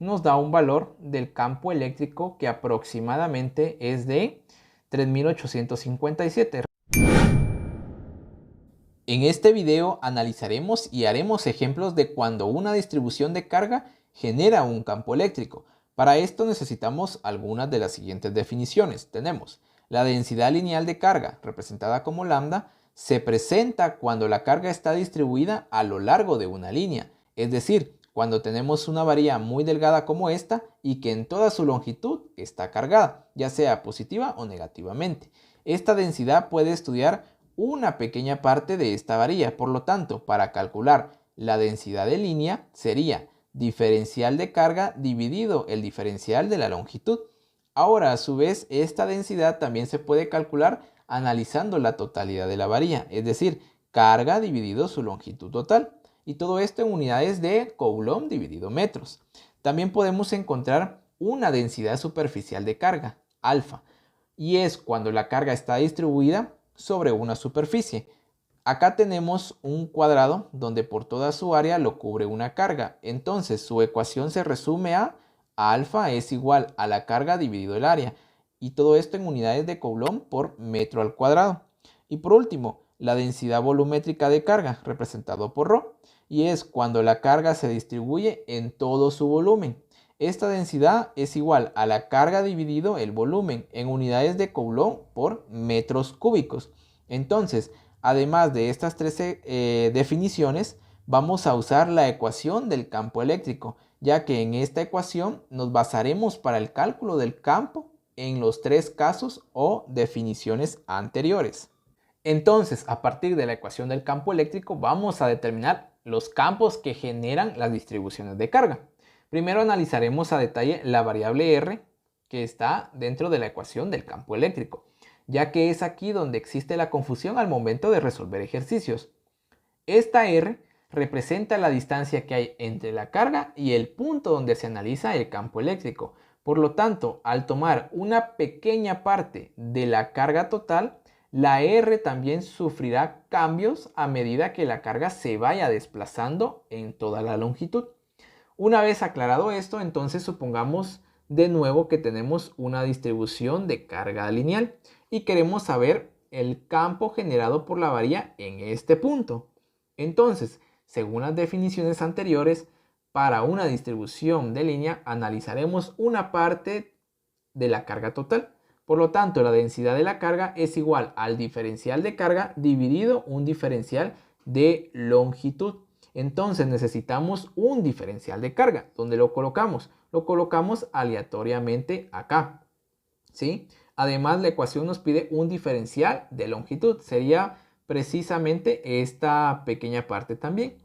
nos da un valor del campo eléctrico que aproximadamente es de 3857. En este video analizaremos y haremos ejemplos de cuando una distribución de carga genera un campo eléctrico. Para esto necesitamos algunas de las siguientes definiciones. Tenemos la densidad lineal de carga, representada como lambda, se presenta cuando la carga está distribuida a lo largo de una línea, es decir, cuando tenemos una varilla muy delgada como esta y que en toda su longitud está cargada, ya sea positiva o negativamente. Esta densidad puede estudiar una pequeña parte de esta varilla. Por lo tanto, para calcular la densidad de línea sería diferencial de carga dividido el diferencial de la longitud. Ahora, a su vez, esta densidad también se puede calcular analizando la totalidad de la varilla, es decir, carga dividido su longitud total. Y todo esto en unidades de Coulomb dividido metros. También podemos encontrar una densidad superficial de carga, alfa, y es cuando la carga está distribuida sobre una superficie. Acá tenemos un cuadrado donde por toda su área lo cubre una carga. Entonces su ecuación se resume a alfa es igual a la carga dividido el área. Y todo esto en unidades de Coulomb por metro al cuadrado. Y por último, la densidad volumétrica de carga, representado por ρ. Y es cuando la carga se distribuye en todo su volumen. Esta densidad es igual a la carga dividido el volumen en unidades de Coulomb por metros cúbicos. Entonces, además de estas tres definiciones, vamos a usar la ecuación del campo eléctrico, ya que en esta ecuación nos basaremos para el cálculo del campo en los tres casos o definiciones anteriores. Entonces, a partir de la ecuación del campo eléctrico, vamos a determinar los campos que generan las distribuciones de carga. Primero analizaremos a detalle la variable R que está dentro de la ecuación del campo eléctrico, ya que es aquí donde existe la confusión al momento de resolver ejercicios. Esta R representa la distancia que hay entre la carga y el punto donde se analiza el campo eléctrico. Por lo tanto, al tomar una pequeña parte de la carga total, la R también sufrirá cambios a medida que la carga se vaya desplazando en toda la longitud. Una vez aclarado esto, entonces supongamos de nuevo que tenemos una distribución de carga lineal y queremos saber el campo generado por la varilla en este punto. Entonces, según las definiciones anteriores, para una distribución de línea analizaremos una parte de la carga total. Por lo tanto, la densidad de la carga es igual al diferencial de carga dividido un diferencial de longitud. Entonces necesitamos un diferencial de carga. ¿Dónde lo colocamos? Lo colocamos aleatoriamente acá, ¿sí? Además, la ecuación nos pide un diferencial de longitud. Sería precisamente esta pequeña parte también.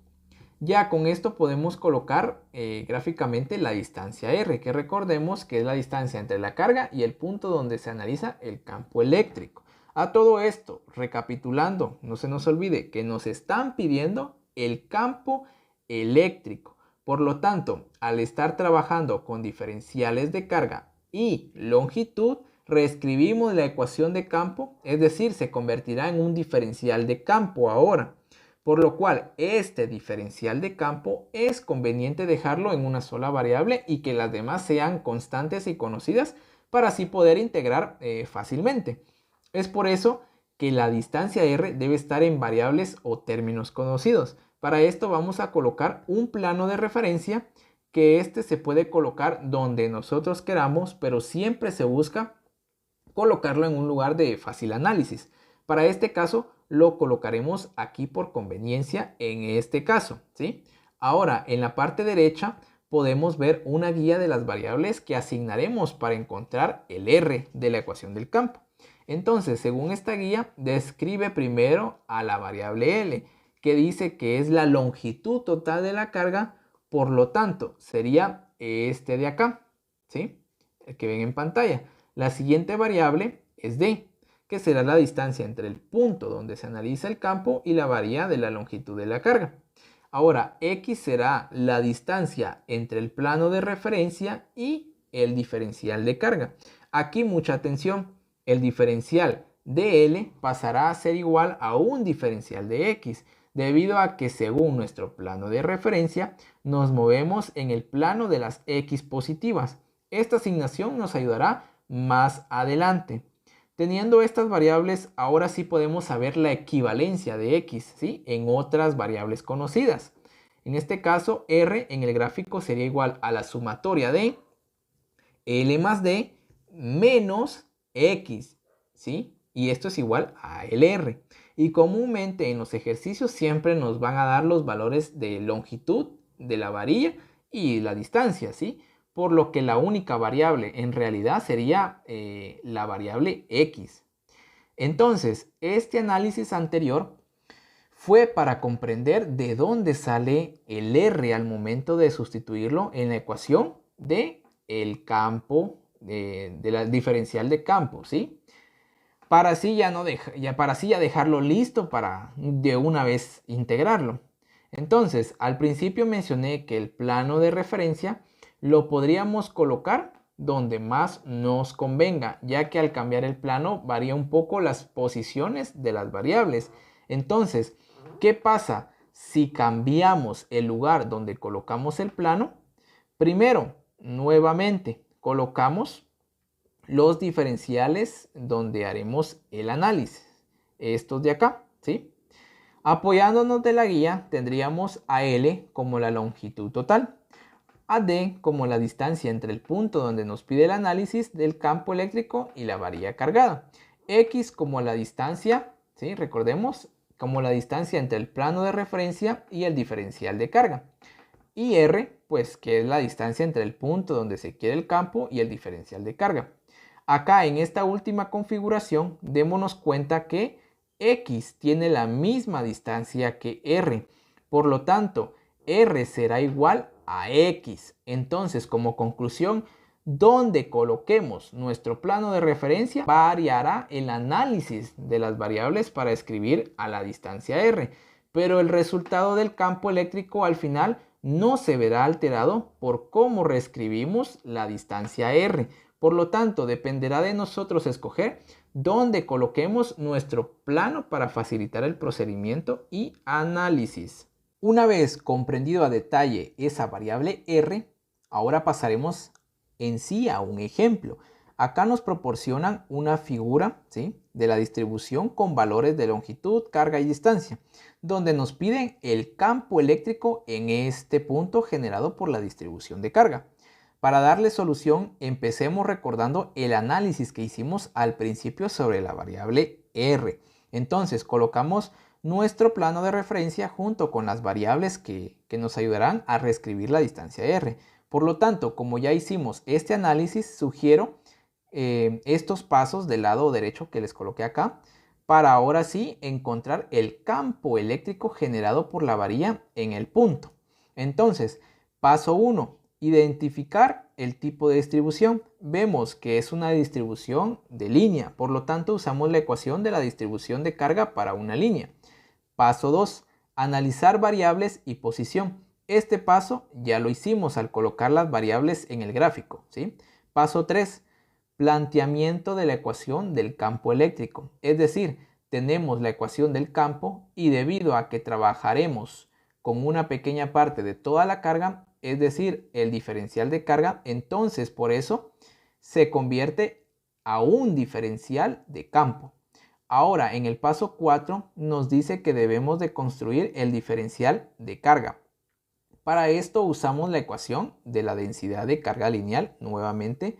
Ya con esto podemos colocar gráficamente la distancia R, que recordemos que es la distancia entre la carga y el punto donde se analiza el campo eléctrico. A todo esto, recapitulando, no se nos olvide que nos están pidiendo el campo eléctrico. Por lo tanto, al estar trabajando con diferenciales de carga y longitud, reescribimos la ecuación de campo, es decir, se convertirá en un diferencial de campo ahora. Por lo cual, este diferencial de campo es conveniente dejarlo en una sola variable y que las demás sean constantes y conocidas para así poder integrar fácilmente. Es por eso que la distancia R debe estar en variables o términos conocidos. Para esto vamos a colocar un plano de referencia que este se puede colocar donde nosotros queramos, pero siempre se busca colocarlo en un lugar de fácil análisis. Para este caso lo colocaremos aquí por conveniencia en este caso, ¿sí? Ahora en la parte derecha podemos ver una guía de las variables que asignaremos para encontrar el R de la ecuación del campo. Entonces, según esta guía, describe primero a la variable L, que dice que es la longitud total de la carga, por lo tanto, sería este de acá, ¿sí? El que ven en pantalla. La siguiente variable es D, que será la distancia entre el punto donde se analiza el campo y la varilla de la longitud de la carga. Ahora, X será la distancia entre el plano de referencia y el diferencial de carga. Aquí mucha atención, el diferencial de L pasará a ser igual a un diferencial de X, debido a que según nuestro plano de referencia nos movemos en el plano de las x positivas. Esta asignación nos ayudará más adelante. Teniendo estas variables, ahora sí podemos saber la equivalencia de x, ¿sí?, en otras variables conocidas. En este caso, r en el gráfico sería igual a la sumatoria de L más D menos X, ¿sí? Y esto es igual a LR. Y comúnmente en los ejercicios siempre nos van a dar los valores de longitud de la varilla y la distancia, ¿sí? Por lo que la única variable en realidad sería la variable X. Entonces, este análisis anterior fue para comprender de dónde sale el R al momento de sustituirlo en la ecuación de el campo, de la diferencial de campo, ¿sí? Para así ya dejarlo listo para de una vez integrarlo. Entonces, al principio mencioné que el plano de referencia lo podríamos colocar donde más nos convenga, ya que al cambiar el plano varía un poco las posiciones de las variables. Entonces, ¿qué pasa si cambiamos el lugar donde colocamos el plano? Primero, nuevamente, colocamos los diferenciales donde haremos el análisis. Estos de acá, ¿sí? Apoyándonos de la guía, tendríamos a L como la longitud total, a D como la distancia entre el punto donde nos pide el análisis del campo eléctrico y la varilla cargada, X como la distancia, ¿sí?, recordemos, como la distancia entre el plano de referencia y el diferencial de carga, y R, pues que es la distancia entre el punto donde se quiere el campo y el diferencial de carga. Acá en esta última configuración, démonos cuenta que X tiene la misma distancia que R. Por lo tanto, R será igual a X. Entonces, como conclusión, donde coloquemos nuestro plano de referencia variará el análisis de las variables para escribir a la distancia R. Pero el resultado del campo eléctrico al final no se verá alterado por cómo reescribimos la distancia R. Por lo tanto, dependerá de nosotros escoger dónde coloquemos nuestro plano para facilitar el procedimiento y análisis. Una vez comprendido a detalle esa variable R, ahora pasaremos en sí a un ejemplo. Acá nos proporcionan una figura, ¿sí?, de la distribución con valores de longitud, carga y distancia, donde nos piden el campo eléctrico en este punto generado por la distribución de carga. Para darle solución, empecemos recordando el análisis que hicimos al principio sobre la variable R. Entonces, colocamos nuestro plano de referencia junto con las variables que nos ayudarán a reescribir la distancia R. Por lo tanto, como ya hicimos este análisis, sugiero estos pasos del lado derecho que les coloqué acá, para ahora sí encontrar el campo eléctrico generado por la varilla en el punto. Entonces, paso 1. Identificar el tipo de distribución. Vemos que es una distribución de línea, por lo tanto usamos la ecuación de la distribución de carga para una línea. Paso 2. Analizar variables y posición. Este paso ya lo hicimos al colocar las variables en el gráfico, ¿sí? Paso 3. Planteamiento de la ecuación del campo eléctrico. Es decir, tenemos la ecuación del campo y debido a que trabajaremos con una pequeña parte de toda la carga, es decir, el diferencial de carga, entonces por eso se convierte a un diferencial de campo. Ahora, en el paso 4 nos dice que debemos de construir el diferencial de carga. Para esto usamos la ecuación de la densidad de carga lineal nuevamente.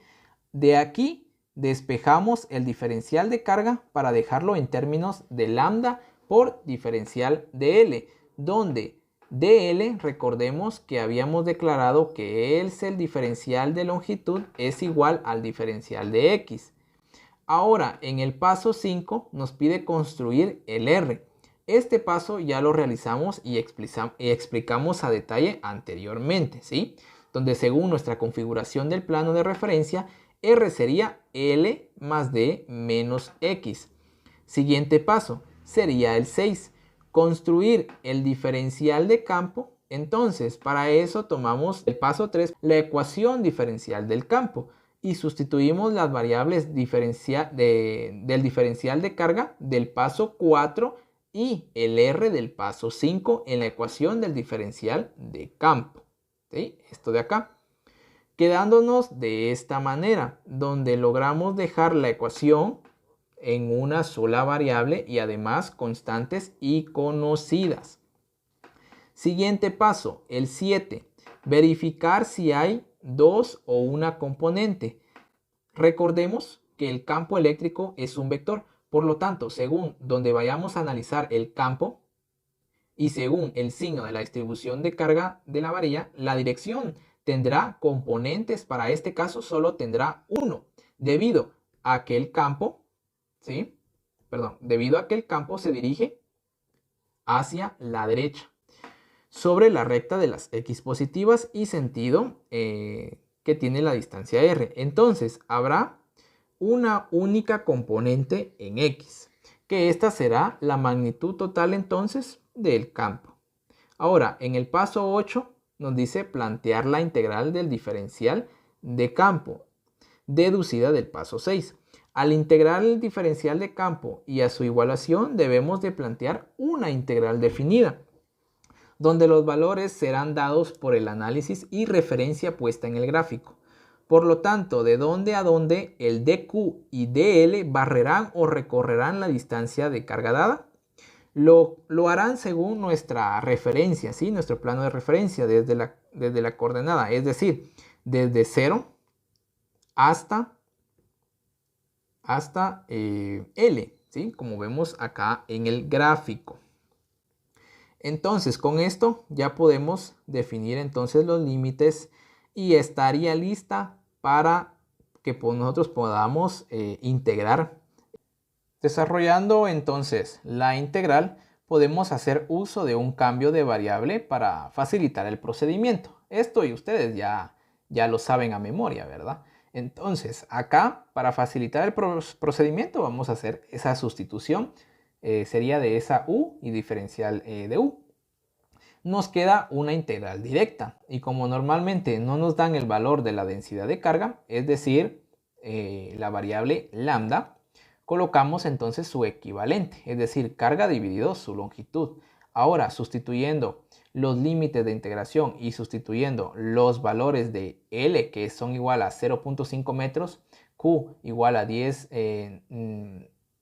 De aquí despejamos el diferencial de carga para dejarlo en términos de lambda por diferencial de L, donde dl, recordemos que habíamos declarado que es el diferencial de longitud es igual al diferencial de x. Ahora, en el paso 5 nos pide construir el R. Este paso ya lo realizamos y explicamos a detalle anteriormente, ¿sí? Donde según nuestra configuración del plano de referencia, R sería L más D menos X. Siguiente paso sería el 6. Construir el diferencial de campo. Entonces, para eso tomamos el paso 3, la ecuación diferencial del campo, y sustituimos las variables del diferencial de carga del paso 4 y el R del paso 5 en la ecuación del diferencial de campo. ¿Sí? Esto de acá. Quedándonos de esta manera, donde logramos dejar la ecuación en una sola variable y además constantes y conocidas. Siguiente paso, el 7. Verificar si hay dos o una componente. Recordemos que el campo eléctrico es un vector. Por lo tanto, según donde vayamos a analizar el campo y según el signo de la distribución de carga de la varilla, la dirección tendrá componentes. Para este caso solo tendrá uno, debido a que el campo, ¿sí? Debido a que el campo se dirige hacia la derecha sobre la recta de las x positivas y sentido que tiene la distancia r. Entonces habrá una única componente en x, que esta será la magnitud total entonces del campo. Ahora, en el paso 8 nos dice plantear la integral del diferencial de campo, deducida del paso 6. Al integrar el diferencial de campo y a su igualación debemos de plantear una integral definida, donde los valores serán dados por el análisis y referencia puesta en el gráfico. Por lo tanto, de dónde a dónde el dq y dl barrerán o recorrerán la distancia de carga dada. Lo harán según nuestra referencia, ¿sí? Nuestro plano de referencia desde la coordenada, es decir, desde 0 hasta L, ¿sí? Como vemos acá en el gráfico. Entonces, con esto ya podemos definir entonces los límites y estaría lista para que nosotros podamos integrar. Desarrollando entonces la integral, podemos hacer uso de un cambio de variable para facilitar el procedimiento. Esto y ustedes ya lo saben a memoria, ¿verdad? Entonces, acá, para facilitar el procedimiento, vamos a hacer esa sustitución. Sería de esa u y diferencial de u. Nos queda una integral directa. Y como normalmente no nos dan el valor de la densidad de carga, es decir, la variable lambda, colocamos entonces su equivalente, es decir, carga dividido su longitud. Ahora, sustituyendo los límites de integración y sustituyendo los valores de L, que son igual a 0.5 metros, Q igual a 10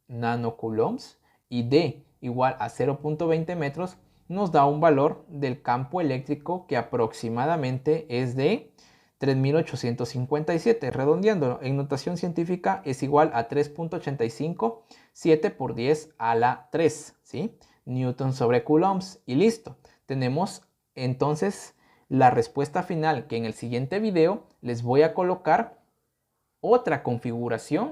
nanocoulombs y D igual a 0.20 metros, nos da un valor del campo eléctrico que aproximadamente es de 3.857, redondeando en notación científica es igual a 3.85, 7 por 10 a la 3, ¿sí? Newton sobre coulombs y listo. Tenemos entonces la respuesta final, que en el siguiente video les voy a colocar otra configuración